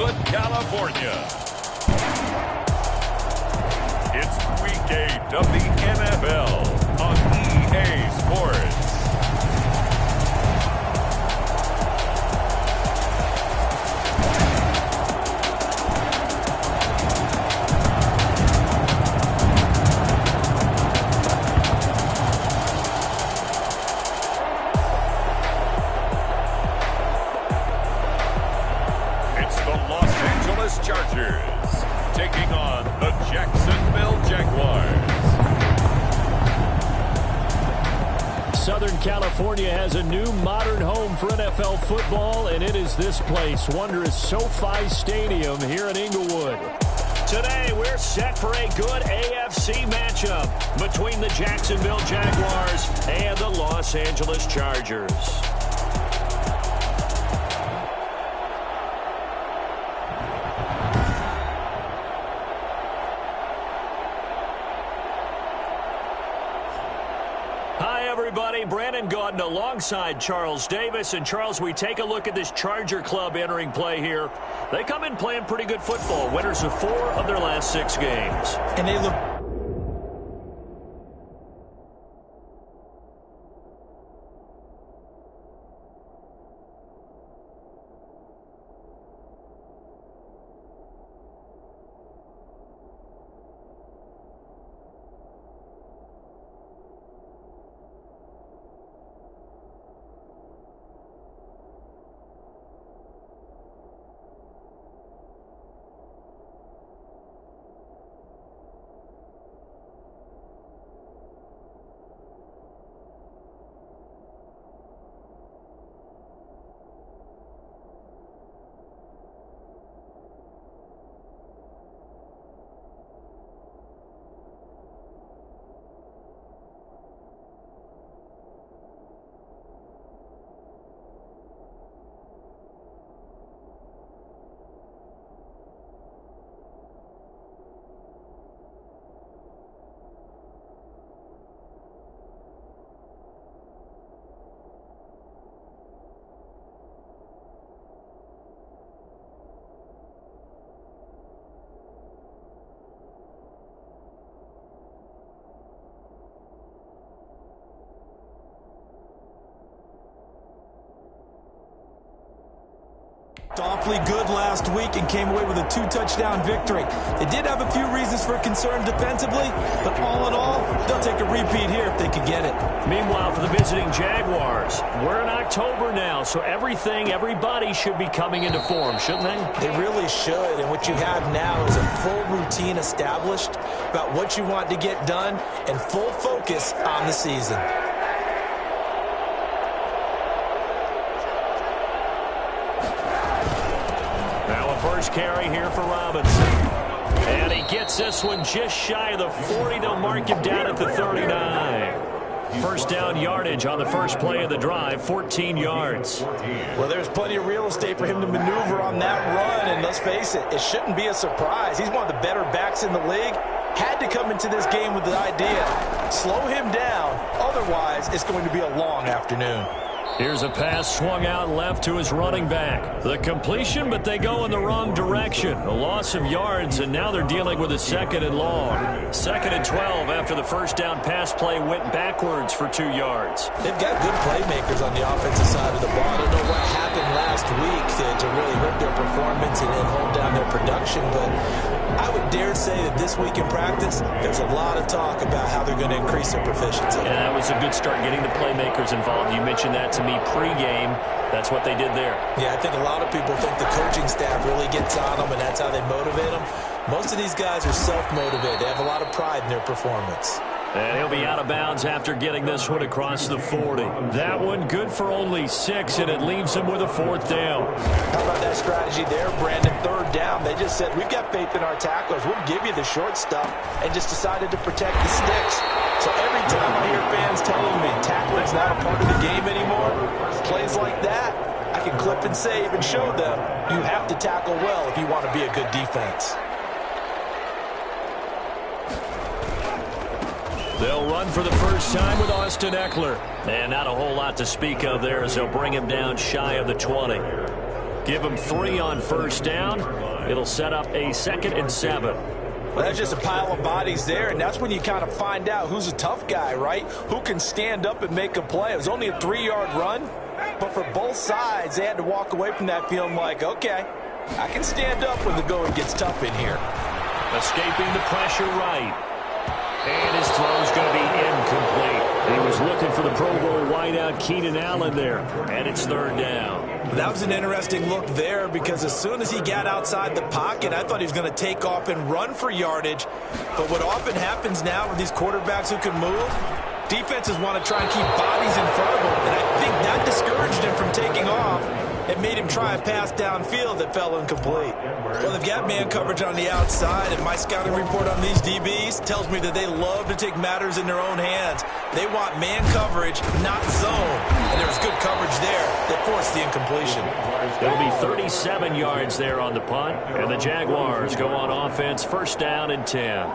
Hollywood, California. It's Week 8 of the NFL on EA Sports. Chargers taking on the Jacksonville Jaguars. Southern California has a new modern home for NFL football, and it is this place, wondrous SoFi Stadium here in Inglewood. Today, we're set for a good AFC matchup between the Jacksonville Jaguars and the Los Angeles Chargers. Brandon Gaudin alongside Charles Davis. And Charles, we take a look at this Charger club entering play here. They come in playing pretty good football. Winners of 4 of their last 6 games. And they look... awfully good last week and came away with a 2-touchdown victory. They did have a few reasons for concern defensively, but all in all, they'll take a repeat here if they could get it. Meanwhile, for the visiting Jaguars, we're in October now, so everybody should be coming into form, shouldn't they? They really should, and what you have now is a full routine established about what you want to get done and full focus on the season. First carry here for Robinson. And he gets this one just shy of the 40. They'll mark him down at the 39. First down yardage on the first play of the drive, 14 yards. Well, there's plenty of real estate for him to maneuver on that run, and let's face it, it shouldn't be a surprise. He's one of the better backs in the league. Had to come into this game with the idea, slow him down, otherwise it's going to be a long afternoon. Here's a pass swung out left to his running back. The completion, but they go in the wrong direction. A loss of yards, and now they're dealing with a 2nd and long. 2nd and 12 after the first down pass play went backwards for 2 yards. They've got good playmakers on the offensive side of the ball. I don't know what happened last week to really hurt their performance and hold down their production, but I would dare say that this week in practice, there's a lot of talk about how they're going to increase their proficiency. Yeah, that was a good start getting the playmakers involved. You mentioned that to me pregame. That's what they did there. Yeah, I think a lot of people think the coaching staff really gets on them, and that's how they motivate them. Most of these guys are self-motivated. They have a lot of pride in their performance. And he'll be out of bounds after getting this one across the 40. That one good for only 6, and it leaves him with a 4th down. How about that strategy there, Brandon? 3rd down. They just said, we've got faith in our tacklers. We'll give you the short stuff, and just decided to protect the sticks. So every time I hear fans telling me tackling's not a part of the game anymore, plays like that, I can clip and save and show them you have to tackle well if you want to be a good defense. They'll run for the first time with Austin Eckler. And not a whole lot to speak of there as they'll bring him down shy of the 20. Give him 3 on first down. It'll set up a 2nd and 7. Well, that's just a pile of bodies there, and that's when you kind of find out who's a tough guy, right? Who can stand up and make a play. It was only a 3-yard run, but for both sides, they had to walk away from that feeling like, okay, I can stand up when the going gets tough in here. Escaping the pressure right. And his throw's going to be incomplete. He was looking for the Pro Bowl wideout Keenan Allen there, and it's 3rd down. That was an interesting look there because as soon as he got outside the pocket, I thought he was going to take off and run for yardage. But what often happens now with these quarterbacks who can move, defenses want to try and keep bodies in front of them. And I think that discouraged him from taking off. It made him try a pass downfield that fell incomplete. Well, they've got man coverage on the outside, and my scouting report on these DBs tells me that they love to take matters in their own hands. They want man coverage, not zone. And there was good coverage there that forced the incompletion. It'll be 37 yards there on the punt, and the Jaguars go on offense, 1st down and 10.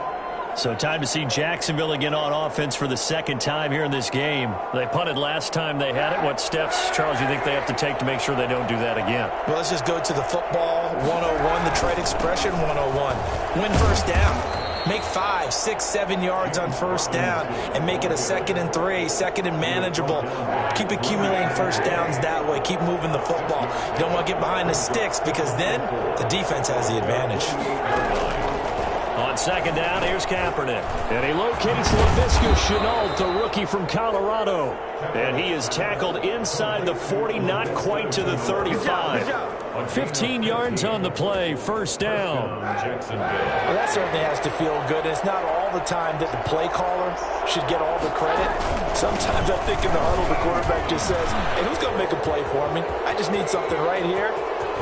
So time to see Jacksonville again on offense for the 2nd time here in this game. They punted last time they had it. What steps, Charles, you think they have to take to make sure they don't do that again? Well, let's just go to the football 101, the trade expression 101. Win first down. Make 5, 6, 7 yards on first down and make it a 2nd and 3, 2nd and manageable. Keep accumulating first downs that way. Keep moving the football. You don't want to get behind the sticks because then the defense has the advantage. On 2nd down, here's Kaepernick. And he locates Laviska Shenault, the rookie from Colorado. And he is tackled inside the 40, not quite to the 35. 15 yards on the play, 1st down. Well, that certainly has to feel good. It's not all the time that the play caller should get all the credit. Sometimes I think in the huddle, the quarterback just says, hey, who's going to make a play for me? I just need something right here.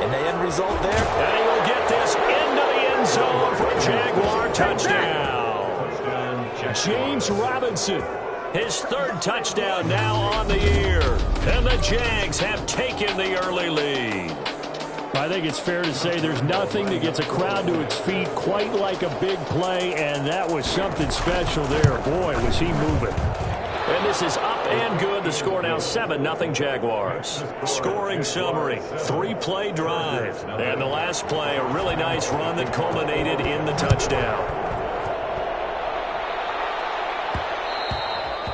And the end result there. And he will get this into the end zone for a Jaguar touchdown. James Robinson, his 3rd touchdown now on the year. And the Jags have taken the early lead. I think it's fair to say there's nothing that gets a crowd to its feet quite like a big play, and that was something special there. Boy, was he moving. And this is up and good. The score now 7-0 Jaguars. Scoring summary, 3-play drive. And the last play, a really nice run that culminated in the touchdown.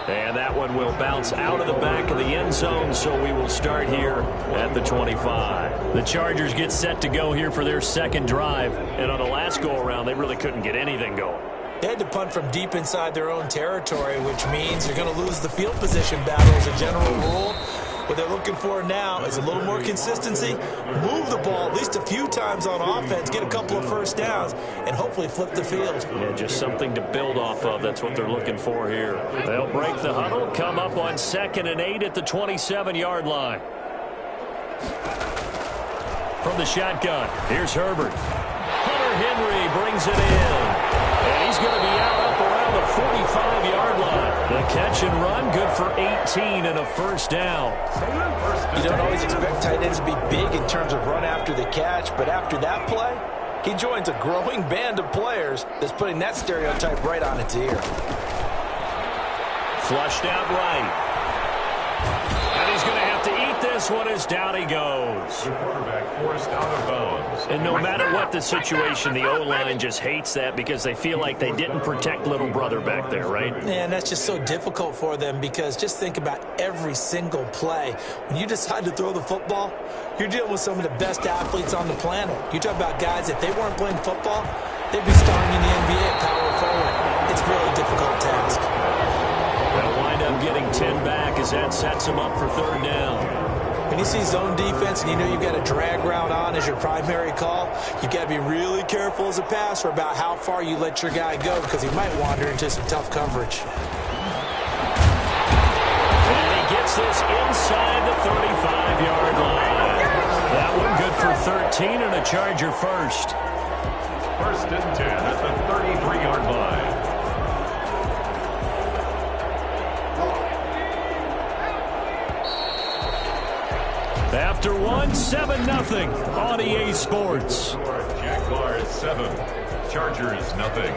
And that one will bounce out of the back of the end zone, so we will start here at the 25. The Chargers get set to go here for their 2nd drive. And on the last go-around, they really couldn't get anything going. They had to punt from deep inside their own territory, which means you're going to lose the field position battle as a general rule. What they're looking for now is a little more consistency, move the ball at least a few times on offense, get a couple of first downs, and hopefully flip the field. Yeah, just something to build off of. That's what they're looking for here. They'll break the huddle, come up on 2nd and 8 at the 27-yard line. From the shotgun, here's Herbert. Hunter Henry brings it in. And he's going to be out up around the 45-yard line. The catch and run, good for 18 and a 1st down. You don't always expect tight ends to be big in terms of run after the catch, but after that play, he joins a growing band of players that's putting that stereotype right on its ear. Flushed out right. And he's going to have to eat this one as down he goes. The quarterback forced out of bounds. And no matter what the situation, the O-line just hates that because they feel like they didn't protect little brother back there, right? And that's just so difficult for them because just think about every single play. When you decide to throw the football, you're dealing with some of the best athletes on the planet. You talk about guys, if they weren't playing football, they'd be starting in the NBA at power forward. It's a really difficult task. They'll wind up getting 10 back as that sets them up for 3rd down. When you see zone defense and you know you've got a drag route on as your primary call, you've got to be really careful as a passer about how far you let your guy go because he might wander into some tough coverage. And he gets this inside the 35-yard line. That one good for 13 and a Charger first. 1st and 10 at the 33-yard line. After one, 7-0 on EA Sports. Jaguars 7, Chargers nothing.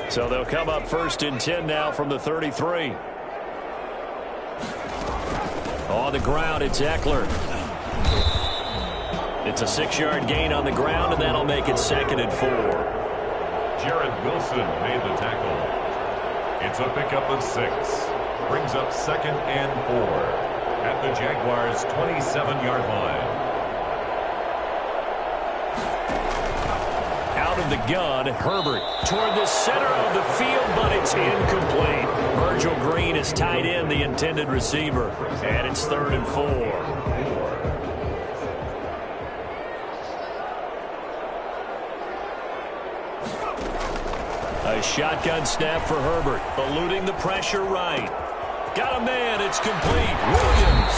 So they'll come up 1st and 10 now from the 33. On the ground, it's Eckler. It's a 6-yard gain on the ground, and that'll make it 2nd and 4. Jared Wilson made the tackle. It's a pickup of 6. Brings up 2nd and 4 at the Jaguars' 27-yard line. Out of the gun, Herbert toward the center of the field, but it's incomplete. Virgil Green is tied in, the intended receiver, and it's 3rd and 4. A shotgun snap for Herbert, eluding the pressure right. Got a man, it's complete. Williams.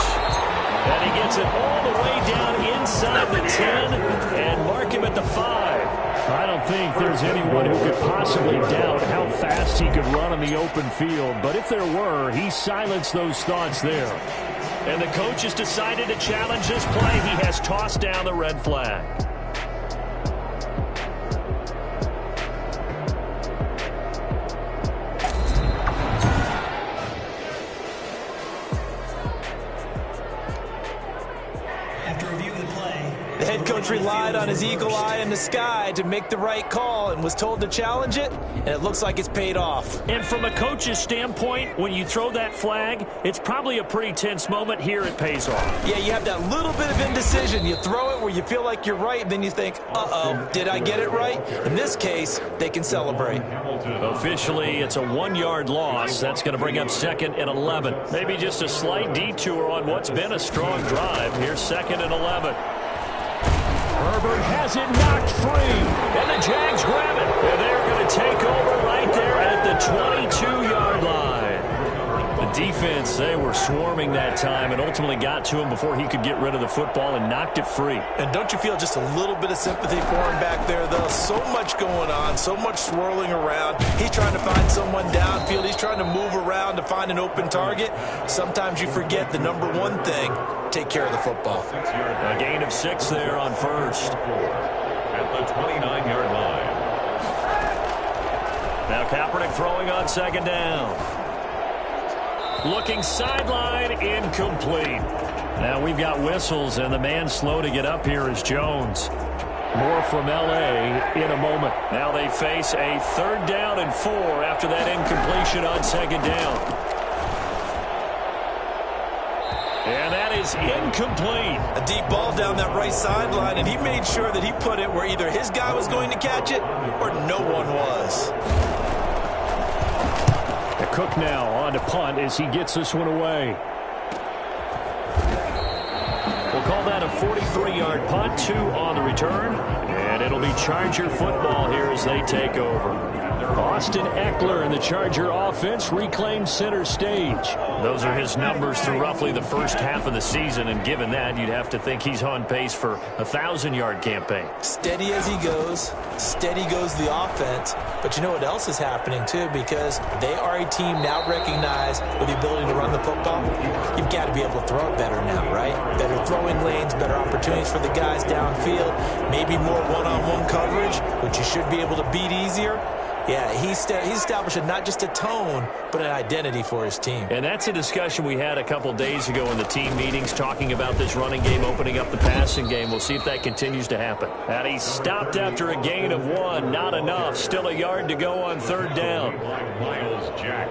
And he gets it all the way down inside the 10 and mark him at the 5. I don't think there's anyone who could possibly doubt how fast he could run on the open field. But if there were, he silenced those thoughts there. And the coach has decided to challenge this play. He has tossed down the red flag. The head coach relied on his eagle eye in the sky to make the right call and was told to challenge it, and it looks like it's paid off. And from a coach's standpoint, when you throw that flag, it's probably a pretty tense moment. Here it pays off. Yeah, you have that little bit of indecision. You throw it where you feel like you're right, and then you think, uh-oh, did I get it right? In this case, they can celebrate. Officially, it's a 1-yard loss. That's going to bring up 2nd and 11. Maybe just a slight detour on what's been a strong drive. Here's 2nd and 11. Herbert has it knocked free. And the Jags grab it. And they're going to take over right there at the 22-yard line. The defense, they were swarming that time and ultimately got to him before he could get rid of the football and knocked it free. And don't you feel just a little bit of sympathy for him back there, though? So much going on, so much swirling around. He's trying to find someone downfield. He's trying to move around to find an open target. Sometimes you forget the number one thing: take care of the football. A gain of 6 there on first. At the 29-yard line. Now Kaepernick throwing on 2nd down. Looking sideline, incomplete. Now we've got whistles, and the man slow to get up here is Jones. More from L.A. in a moment. Now they face a 3rd down and 4 after that incompletion on 2nd down. And that is incomplete. A deep ball down that right sideline, and he made sure that he put it where either his guy was going to catch it or no one was. Cook now on to punt as he gets this one away. We'll call that a 43-yard punt, 2 on the return. And it'll be Charger football here as they take over. Austin Eckler and the Charger offense reclaim center stage. Those are his numbers through roughly the first half of the season, and given that, you'd have to think he's on pace for a 1,000-yard campaign. Steady as he goes, steady goes the offense. But you know what else is happening, too, because they are a team now recognized with the ability to run the football. You've got to be able to throw it better now, right? Better throwing lanes, better opportunities for the guys downfield, maybe more one-on-one coverage, which you should be able to beat easier. Yeah, he's establishing not just a tone, but an identity for his team. And that's a discussion we had a couple days ago in the team meetings, talking about this running game opening up the passing game. We'll see if that continues to happen. And he stopped after a gain of 1. Not enough. Still a yard to go on 3rd down. Miles Jack.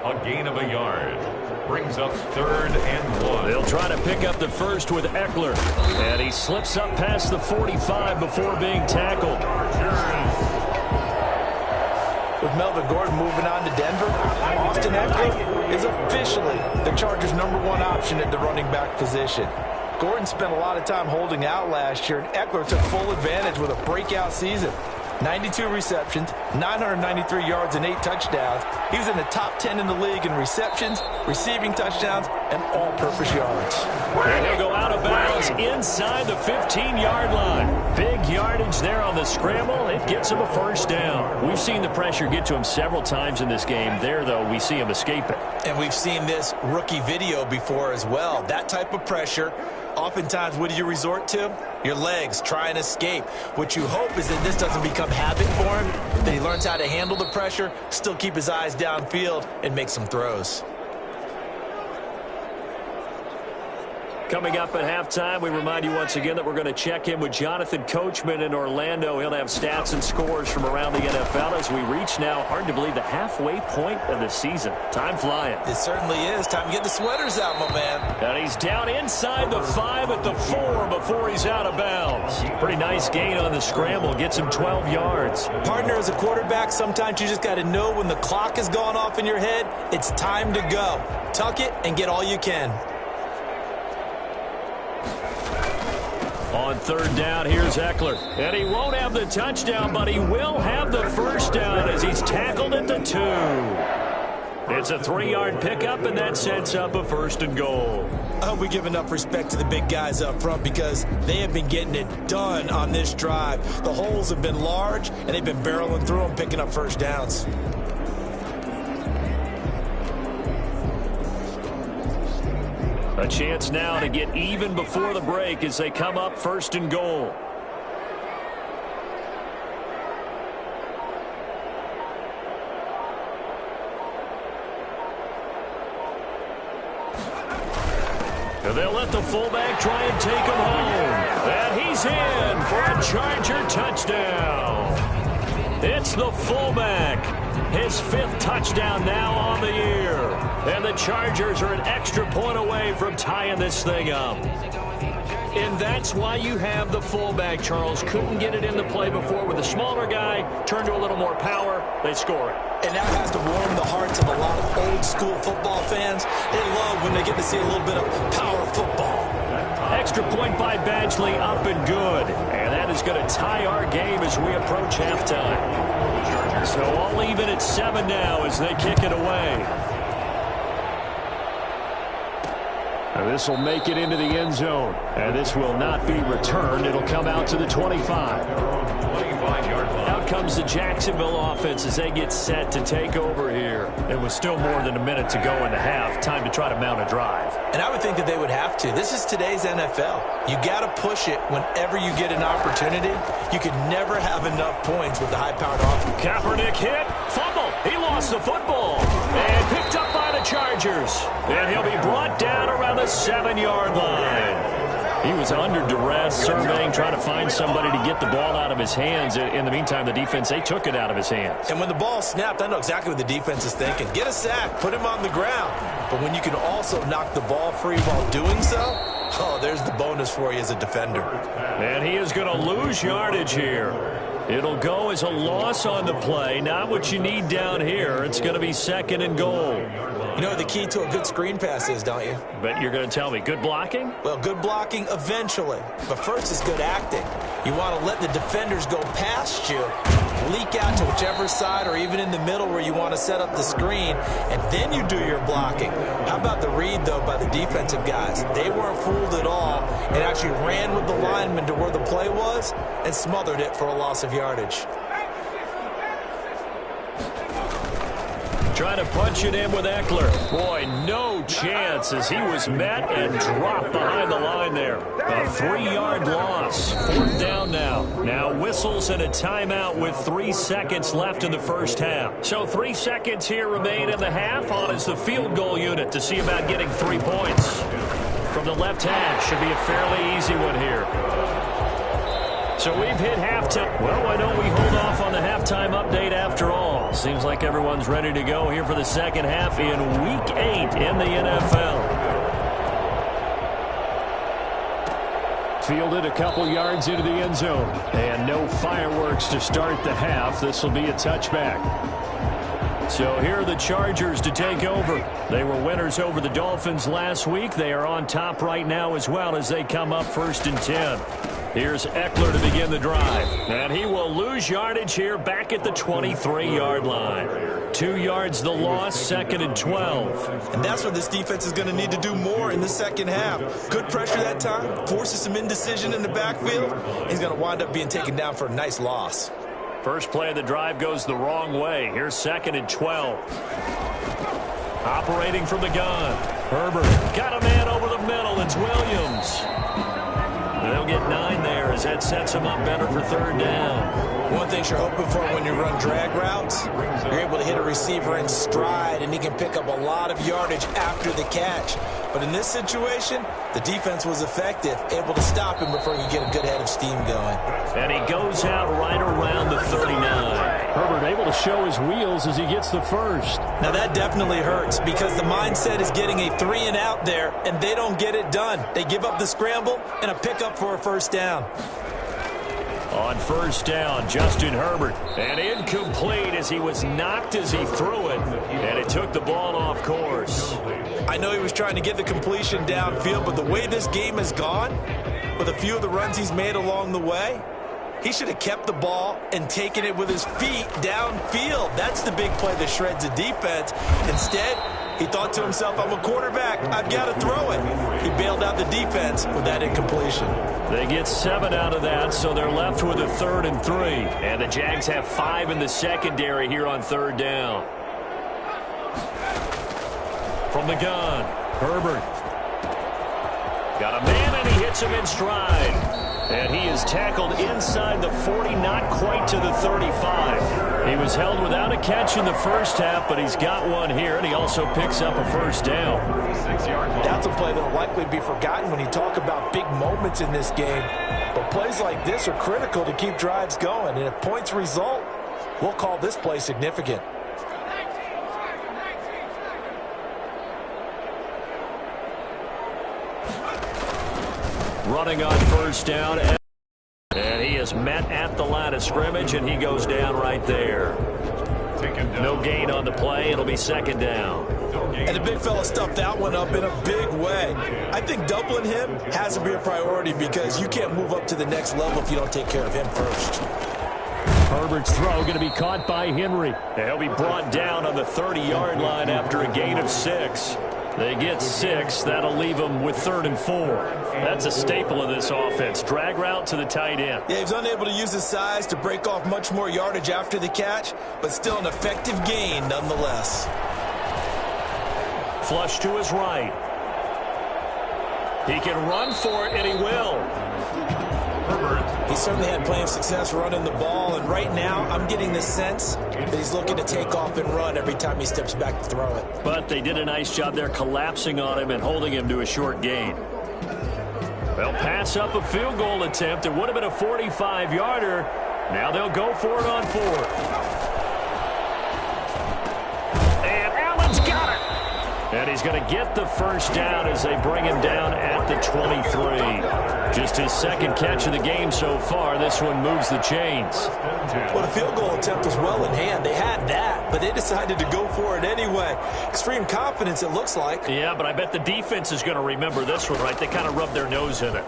A gain of a yard. Brings up 3rd and 1. They'll try to pick up the first with Eckler. And he slips up past the 45 before being tackled. With Melvin Gordon moving on to Denver, Austin Eckler is officially the Chargers' #1 option at the running back position. Gordon spent a lot of time holding out last year, and Eckler took full advantage with a breakout season. 92 receptions, 993 yards, and 8 touchdowns. He was in the top 10 in the league in receptions, receiving touchdowns, and all-purpose yards. And he'll go out of bounds inside the 15-yard line. Big yardage there on the scramble. It gets him a first down. We've seen the pressure get to him several times in this game. There, though, we see him escape it. And we've seen this rookie video before as well. That type of pressure, oftentimes, what do you resort to? Your legs, try and escape. What you hope is that this doesn't become habit for him, that he learns how to handle the pressure, still keep his eyes downfield, and make some throws. Coming up at halftime, we remind you once again that we're going to check in with Jonathan Coachman in Orlando. He'll have stats and scores from around the NFL as we reach now, hard to believe, the halfway point of the season. Time flying. It certainly is. Time to get the sweaters out, my man. And he's down inside the 5 at the 4 before he's out of bounds. Pretty nice gain on the scramble. Gets him 12 yards. Partner, as a quarterback, sometimes you just got to know when the clock has gone off in your head, it's time to go. Tuck it and get all you can. On third down, here's Eckler. And he won't have the touchdown, but he will have the first down as he's tackled at the 2. It's a 3-yard pickup, and that sets up a 1st and goal. I hope we give enough respect to the big guys up front because they have been getting it done on this drive. The holes have been large, and they've been barreling through them, picking up first downs. A chance now to get even before the break as they come up 1st and goal. And they'll let the fullback try and take him home. And he's in for a Charger touchdown. It's the fullback. His 5th touchdown now on the year. And the Chargers are an extra point away from tying this thing up. And that's why you have the fullback, Charles. Couldn't get it into play before with a smaller guy. Turned to a little more power. They score it. And that has to warm the hearts of a lot of old-school football fans. They love when they get to see a little bit of power football. Extra point by Badgley, up and good. And that is going to tie our game as we approach halftime. So all even at 7 now as they kick it away. And this will make it into the end zone. And this will not be returned. It'll come out to the 25. Out comes the Jacksonville offense as they get set to take over here. It was still more than a minute to go in the half. Time to try to mount a drive. And I would think that they would have to. This is today's NFL. You got to push it whenever you get an opportunity. You can never have enough points with the high-powered offense. Kaepernick hit. Fumble. He lost the football. And picked up by the Chargers. And he'll be brought down around the 7-yard line. He was under duress, surveying, trying to find somebody to get the ball out of his hands. In the meantime, the defense, they took it out of his hands. And when the ball snapped, I know exactly what the defense is thinking. Get a sack, put him on the ground. But when you can also knock the ball free while doing so, oh, there's the bonus for you as a defender. And he is going to lose yardage here. It'll go as a loss on the play. Not what you need down here. It's going to be 2nd and goal. You know what the key to a good screen pass is, don't you? Bet you're going to tell me. Good blocking? Well, good blocking eventually. But first is good acting. You want to let the defenders go past you, leak out to whichever side or even in the middle where you want to set up the screen, and then you do your blocking. How about the read, though, by the defensive guys? They weren't fooled at all and actually ran with the lineman to where the play was and smothered it for a loss of yardage. Trying to punch it in with Eckler. Boy, no chance as he was met and dropped behind the line there. A 3-yard loss. 4th down now. Now whistles and a timeout with 3 seconds left in the first half. So 3 seconds here remain in the half. On is the field goal unit to see about getting 3 points. From the left hash, should be a fairly easy one here. So we've hit halftime. Well, why don't we hold off on the halftime update after all? Seems like everyone's ready to go here for the second half in Week 8 in the NFL. Fielded a couple yards into the end zone. And no fireworks to start the half. This will be a touchback. So here are the Chargers to take over. They were winners over the Dolphins last week. They are on top right now as well as they come up 1st and 10. Here's Eckler to begin the drive. And he will lose yardage here back at the 23-yard line. 2 yards the loss, 2nd and 12. And that's what this defense is going to need to do more in the second half. Good pressure that time, forces some indecision in the backfield. He's going to wind up being taken down for a nice loss. First play of the drive goes the wrong way. Here's 2nd and 12. Operating from the gun. Herbert got a man over the middle. It's Williams. They'll get 9 there as that sets them up better for 3rd down. One thing you're hoping for when you run drag routes, you're able to hit a receiver in stride, and he can pick up a lot of yardage after the catch. But in this situation, the defense was effective, able to stop him before he could get a good head of steam going. And he goes out right around the 39. Herbert able to show his wheels as he gets the first. Now that definitely hurts because the mindset is getting a 3-and-out there, and they don't get it done. They give up the scramble and a pickup for a first down. On first down, Justin Herbert. And incomplete as he was knocked as he threw it. And it took the ball off course. I know he was trying to get the completion downfield, but the way this game has gone, with a few of the runs he's made along the way, he should have kept the ball and taken it with his feet downfield. That's the big play that shreds the defense. Instead, he thought to himself, I'm a quarterback. I've got to throw it. He bailed out the defense with that incompletion. They get 7 out of that, so they're left with a 3rd and 3. And the Jags have 5 in the secondary here on 3rd down. From the gun, Herbert. Got a man, and he hits him in stride. And he is tackled inside the 40, not quite to the 35. He was held without a catch in the first half, but he's got one here, and he also picks up a first down. That's a play that will likely be forgotten when you talk about big moments in this game. But plays like this are critical to keep drives going, and if points result, we'll call this play significant. Running on first down, and he is met at the line of scrimmage, and he goes down right there. No gain on the play. It'll be 2nd down. And the big fella stuffed that one up in a big way. I think doubling him has to be a priority because you can't move up to the next level if you don't take care of him first. Herbert's throw going to be caught by Henry. He'll be brought down on the 30-yard line after a gain of 6. They get 6. That'll leave them with 3rd and 4. That's a staple of this offense. Drag route to the tight end. Yeah, he was unable to use his size to break off much more yardage after the catch, but still an effective gain nonetheless. Flush to his right. He can run for it, and he will. He certainly had plenty of success running the ball, and right now I'm getting the sense that he's looking to take off and run every time he steps back to throw it. But they did a nice job there collapsing on him and holding him to a short gain. They'll pass up a field goal attempt. It would have been a 45-yarder. Now they'll go for it on 4th. And Allen's got it. And he's going to get the first down as they bring him down at the 23. Just his 2nd catch of the game so far. This one moves the chains. Well, the field goal attempt was well in hand. They had that, but they decided to go for it anyway. Extreme confidence, it looks like. Yeah, but I bet the defense is going to remember this one, right? They kind of rubbed their nose in it.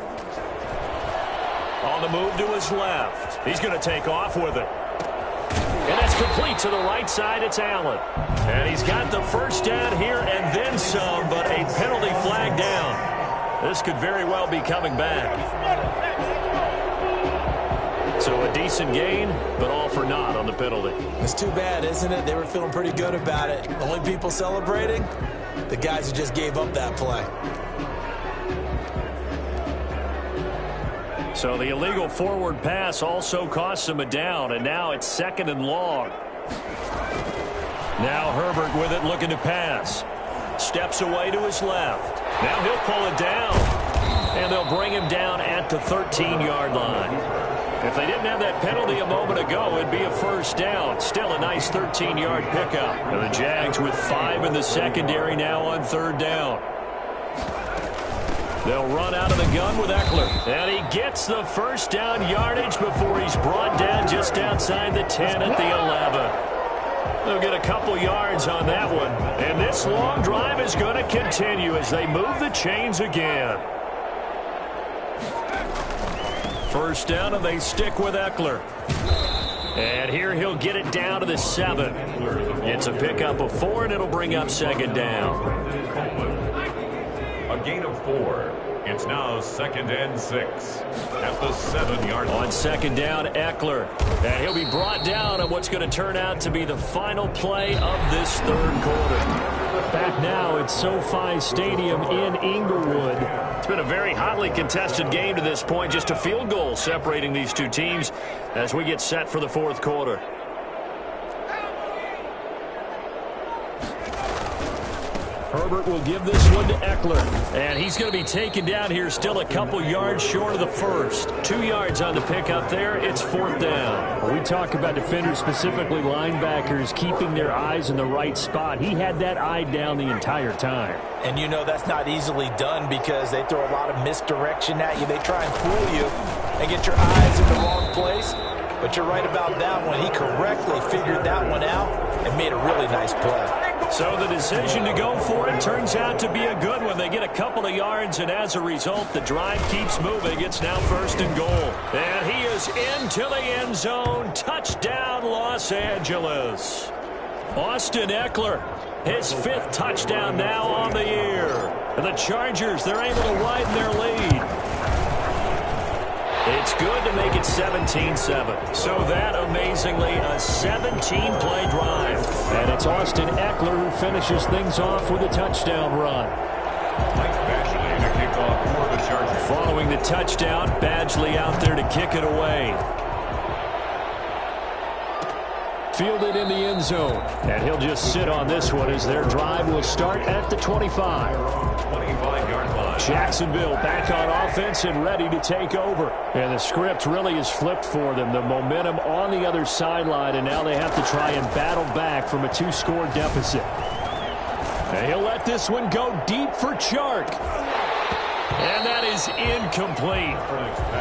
On the move to his left. He's going to take off with it. And that's complete to the right side. It's Allen. And he's got the first down here and then some, but a penalty flag down. This could very well be coming back. So a decent gain, but all for naught on the penalty. It's too bad, isn't it? They were feeling pretty good about it. The only people celebrating, the guys who just gave up that play. So the illegal forward pass also costs him a down, and now it's 2nd and long. Now Herbert with it, looking to pass. Steps away to his left. Now he'll pull it down, and they'll bring him down at the 13-yard line. If they didn't have that penalty a moment ago, it'd be a first down. Still a nice 13-yard pickup. And the Jags with 5 in the secondary now on 3rd down. They'll run out of the gun with Eckler. And he gets the first down yardage before he's brought down just outside the 10 at the 11. They'll get a couple yards on that one. And this long drive is going to continue as they move the chains again. First down, and they stick with Eckler. And here he'll get it down to the 7. It's a pickup of 4, and it'll bring up 2nd down. A gain of 4. It's now 2nd and 6 at the 7-yard line. On 2nd down, Eckler. And he'll be brought down on what's going to turn out to be the final play of this 3rd quarter. Back now at SoFi Stadium in Inglewood. It's been a very hotly contested game to this point. Just a field goal separating these two teams as we get set for the 4th quarter. Herbert will give this one to Eckler. And he's going to be taken down here still a couple yards short of the first. 2 yards on the pickup there. It's 4th down. Well, we talk about defenders, specifically linebackers, keeping their eyes in the right spot. He had that eye down the entire time. And you know that's not easily done because they throw a lot of misdirection at you. They try and fool you and get your eyes in the wrong place. But you're right about that one. He correctly figured that one out and made a really nice play. So the decision to go for it turns out to be a good one. They get a couple of yards, and as a result, the drive keeps moving. It's now 1st and goal. And he is into the end zone. Touchdown, Los Angeles. Austin Eckler, his 5th touchdown now on the year. And the Chargers, they're able to widen their lead. It's good to make it 17-7. So that, amazingly, a 17-play drive. And it's Austin Eckler who finishes things off with a touchdown run. Mike Badgley to kick off for the Chargers. Following the touchdown, Badgley out there to kick it away. Fielded in the end zone. And he'll just sit on this one as their drive will start at the 25. 25-yard line. Jacksonville back on offense and ready to take over. And the script really is flipped for them. The momentum on the other sideline, and now they have to try and battle back from a 2-score deficit. And he'll let this one go deep for Chark. And that is incomplete.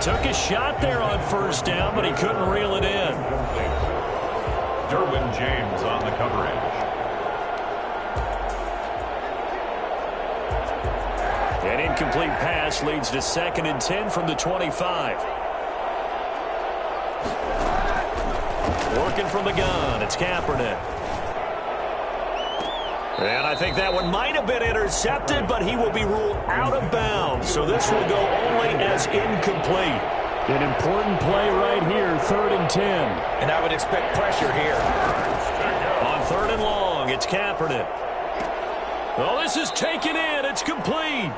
Took a shot there on 1st down, but he couldn't reel it in. Derwin James on the coverage. An incomplete pass leads to 2nd and 10 from the 25. Working from the gun, it's Kaepernick. And I think that one might have been intercepted, but he will be ruled out of bounds. So this will go only as incomplete. An important play right here, 3rd and 10. And I would expect pressure here. On 3rd and long, it's Kaepernick. Oh, this is taken in. It's complete.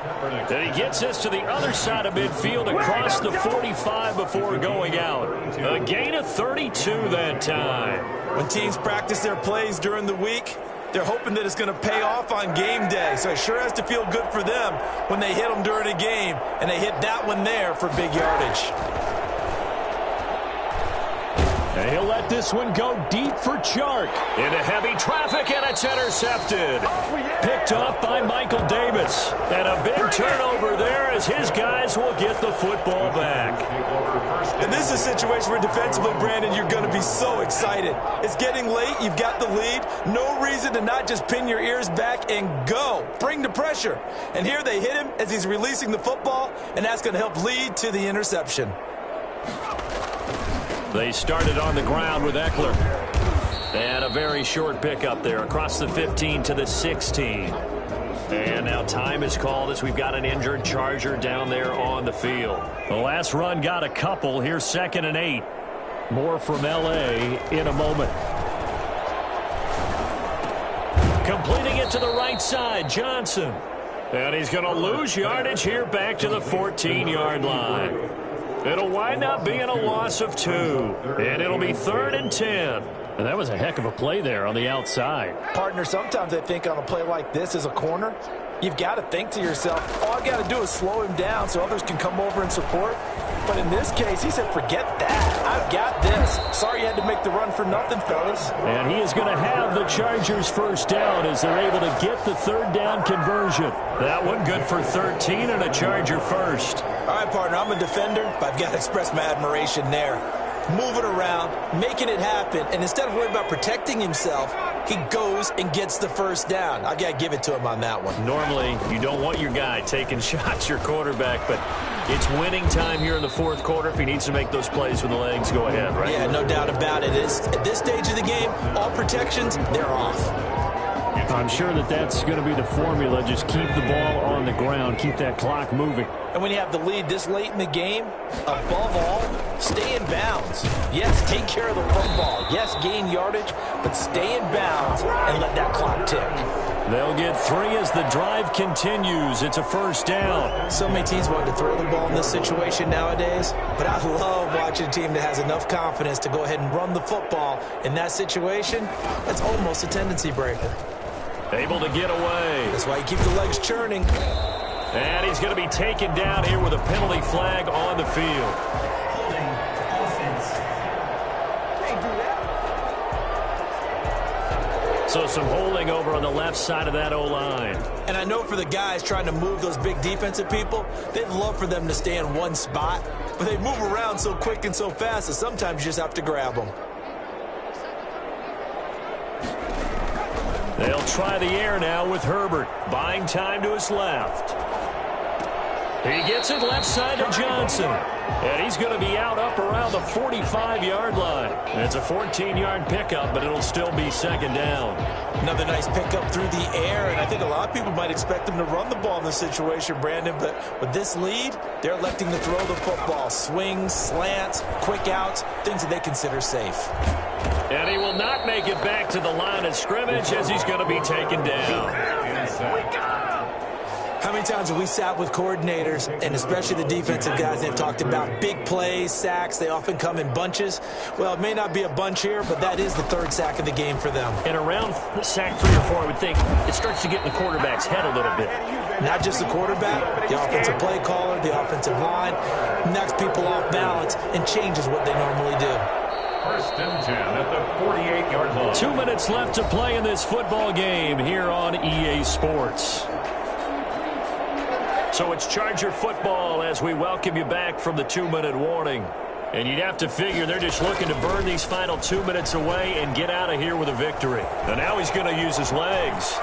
And he gets us to the other side of midfield across the 45 before going out. A gain of 32 that time. When teams practice their plays during the week, they're hoping that it's going to pay off on game day. So it sure has to feel good for them when they hit them during a game. And they hit that one there for big yardage. And he'll let this one go deep for Chark. Into heavy traffic, and it's intercepted. Picked off by Michael Davis. And a big turnover there as his guys will get the football back. And this is a situation where defensively, Brandon, you're going to be so excited. It's getting late. You've got the lead. No reason to not just pin your ears back and go. Bring the pressure. And here they hit him as he's releasing the football, and that's going to help lead to the interception. They started on the ground with Eckler. And a very short pickup there across the 15 to the 16. And now time is called as we've got an injured Charger down there on the field. The last run got a couple. Here's 2nd and 8. More from L.A. in a moment. Completing it to the right side, Johnson. And he's going to lose yardage here back to the 14-yard line. It'll wind up being a loss of 2. And it'll be 3rd and 10. And that was a heck of a play there on the outside. Partner, sometimes I think on a play like this as a corner, you've got to think to yourself, all I got to do is slow him down so others can come over and support. But in this case, he said, forget that. I've got this. Sorry you had to make the run for nothing, fellas. And he is going to have the Chargers 1st down as they're able to get the 3rd down conversion. That one good for 13 and a Charger first. All right, partner, I'm a defender, but I've got to express my admiration there. Moving around, making it happen, and instead of worrying about protecting himself, he goes and gets the 1st down. I got to give it to him on that one. Normally, you don't want your guy taking shots, your quarterback, but it's winning time here in the 4th quarter. If he needs to make those plays with the legs, go ahead, right? Yeah, no doubt about it. At this stage of the game, all protections, they're off. I'm sure that's going to be the formula. Just keep the ball on the ground, keep that clock moving. And when you have the lead this late in the game, above all, stay in bounds. Yes, take care of the football. Yes, gain yardage, but stay in bounds and let that clock tick. They'll get 3 as the drive continues. It's a 1st down. So many teams want to throw the ball in this situation nowadays, but I love watching a team that has enough confidence to go ahead and run the football in that situation. That's almost a tendency breaker. Able to get away. That's why you keep the legs churning. And he's going to be taken down here with a penalty flag on the field. So some holding over on the left side of that O-line. And I know for the guys trying to move those big defensive people, they'd love for them to stay in one spot. But they move around so quick and so fast that sometimes you just have to grab them. They'll try the air now with Herbert. Buying time to his left. He gets it left side to Johnson. And he's going to be out up around the 45-yard line. It's a 14-yard pickup, but it'll still be second down. Another nice pickup through the air, and I think a lot of people might expect them to run the ball in this situation, Brandon, but with this lead, they're electing to throw the football. Swings, slants, quick outs, things that they consider safe. And he will not make it back to the line of scrimmage as he's going to be taken down. How many times have we sat with coordinators, and especially the defensive guys, they've talked about big plays, sacks. They often come in bunches. Well, it may not be a bunch here, but that is the third sack of the game for them. And around sack 3 or 4, I would think it starts to get in the quarterback's head a little bit. Not just the quarterback, the offensive play caller, the offensive line, knocks people off balance and changes what they normally do. First and 10 at the 48-yard line. 2 minutes left to play in this football game here on EA Sports. So it's Charger football as we welcome you back from the 2-minute warning. And you'd have to figure they're just looking to burn these final 2 minutes away and get out of here with a victory. And now he's going to use his legs.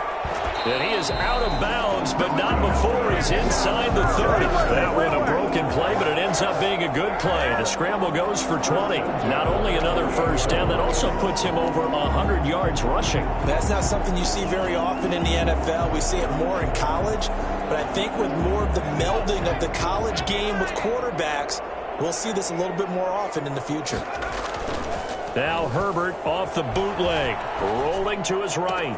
And he is out of bounds, but not before he's inside the 30. That one a broken play, but it ends up being a good play. The scramble goes for 20. Not only another first down, that also puts him over 100 yards rushing. That's not something you see very often in the NFL. We see it more in college. But I think with more of the melding of the college game with quarterbacks, we'll see this a little bit more often in the future. Now Herbert off the bootleg, rolling to his right.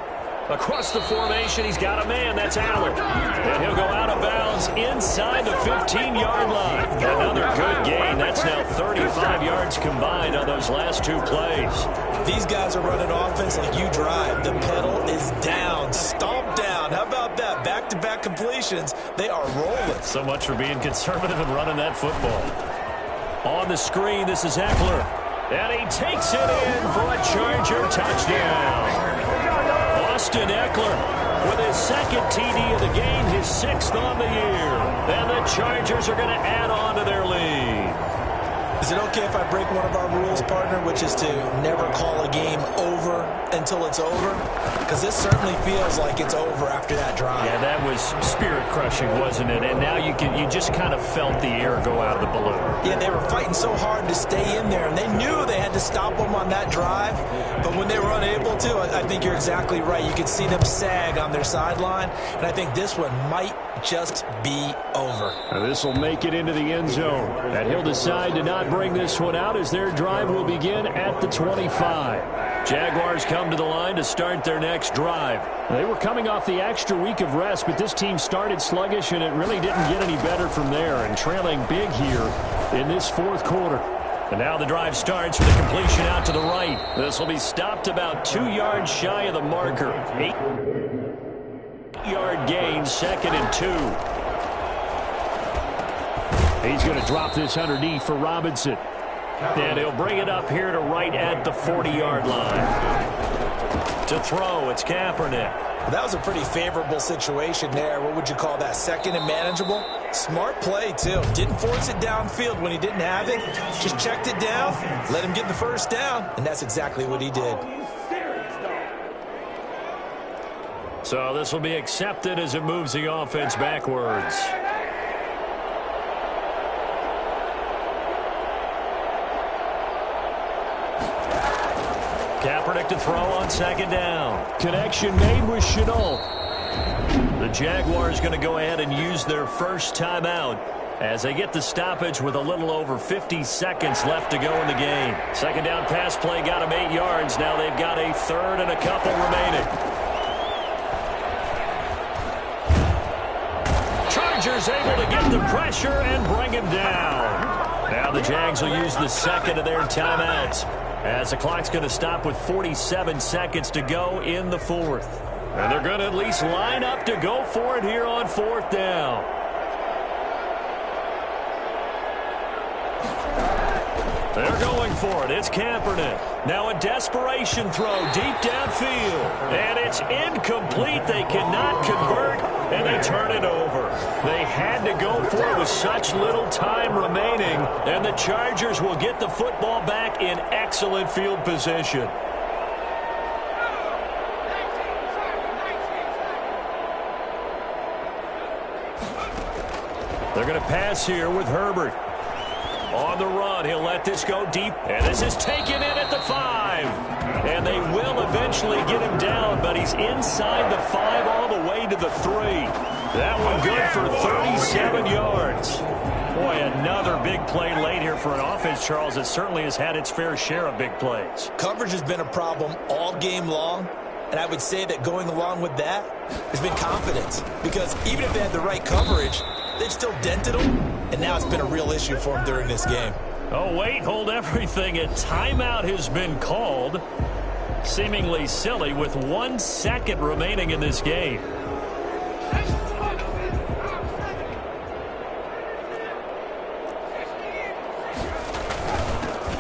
Across the formation, he's got a man. That's Allen. And he'll go out of bounds inside the 15-yard line. Another good gain. That's now 35 yards combined on those last 2 plays. These guys are running offense like you drive. The pedal is down, stomped down. How about that? Back-to-back completions. They are rolling. So much for being conservative and running that football. On the screen, this is Eckler. And he takes it in for a Charger touchdown. Austin Eckler with his second TD of the game, his 6th on the year. And the Chargers are going to add on to their lead. Is it okay if I break one of our rules, partner, which is to never call a game over until it's over? Because this certainly feels like it's over after that drive. Yeah, that was spirit-crushing, wasn't it? And now you just kind of felt the air go out of the balloon. Yeah, they were fighting so hard to stay in there, and they knew they had to stop them on that drive. But when they were unable to, I think you're exactly right. You could see them sag on their sideline, and I think this one might just be over. This will make it into the end zone. And he'll decide to not bring this one out as their drive will begin at the 25. Jaguars come to the line to start their next drive. They were coming off the extra week of rest, but this team started sluggish, and it really didn't get any better from there. And trailing big here in this 4th quarter. And now the drive starts with a completion out to the right. This will be stopped about 2 yards shy of the marker. 8-yard gain, 2nd and 2. He's going to drop this underneath for Robinson. And he'll bring it up here to right at the 40-yard line. To throw, it's Kaepernick. Well, that was a pretty favorable situation there. What would you call that? 2nd and manageable? Smart play, too. Didn't force it downfield when he didn't have it. Just checked it down, let him get the first down, and that's exactly what he did. So this will be accepted as it moves the offense backwards. Kaepernick to throw on 2nd down. Connection made with Chenault. The Jaguars going to go ahead and use their first timeout as they get the stoppage with a little over 50 seconds left to go in the game. 2nd down pass play got them 8 yards. Now they've got a 3rd and a couple remaining. Chargers able to get the pressure and bring him down. Now the Jags will use the 2nd of their timeouts as the clock's going to stop with 47 seconds to go in the 4th. And they're going to at least line up to go for it here on 4th down. They're going for it. It's Kaepernick. Now a desperation throw deep downfield. And it's incomplete. They cannot convert, and they turn it over. They had to go for it with such little time remaining, and the Chargers will get the football back in excellent field position. They're going to pass here with Herbert. On the run, he'll let this go deep, and this is taken in at the 5. And they will eventually get him down, but he's inside the 5 all the way to the 3. That one good for 37 yards. Boy, another big play late here for an offense, Charles, that certainly has had its fair share of big plays. Coverage has been a problem all game long, and I would say that going along with that has been confidence. Because even if they had the right coverage, they've still dented them, and now it's been a real issue for them during this game. Oh, wait, hold everything. A timeout has been called. Seemingly silly with 1 second remaining in this game.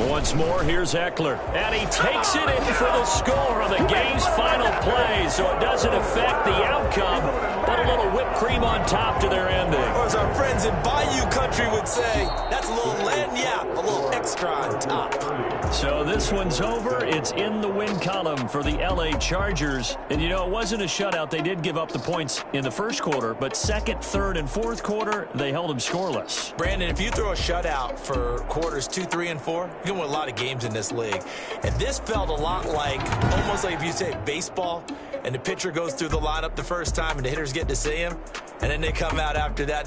Once more, here's Eckler. And he takes it in for the score on the game's final play, so it doesn't affect the outcome, but a little whipped cream on top to their ending. Or as our friends in Bayou Country would say, that's a little lagniappe, a little extra on top. So this one's over. It's in the win column for the L.A. Chargers. And, you know, it wasn't a shutout. They did give up the points in the first quarter, but second, third, and fourth quarter, they held them scoreless. Brandon, if you throw a shutout for quarters 2, 3, and 4, you can win a lot of games in this league. And this felt a lot like, almost like if you say baseball, and the pitcher goes through the lineup the first time, and the hitters get to see him, and then they come out after that.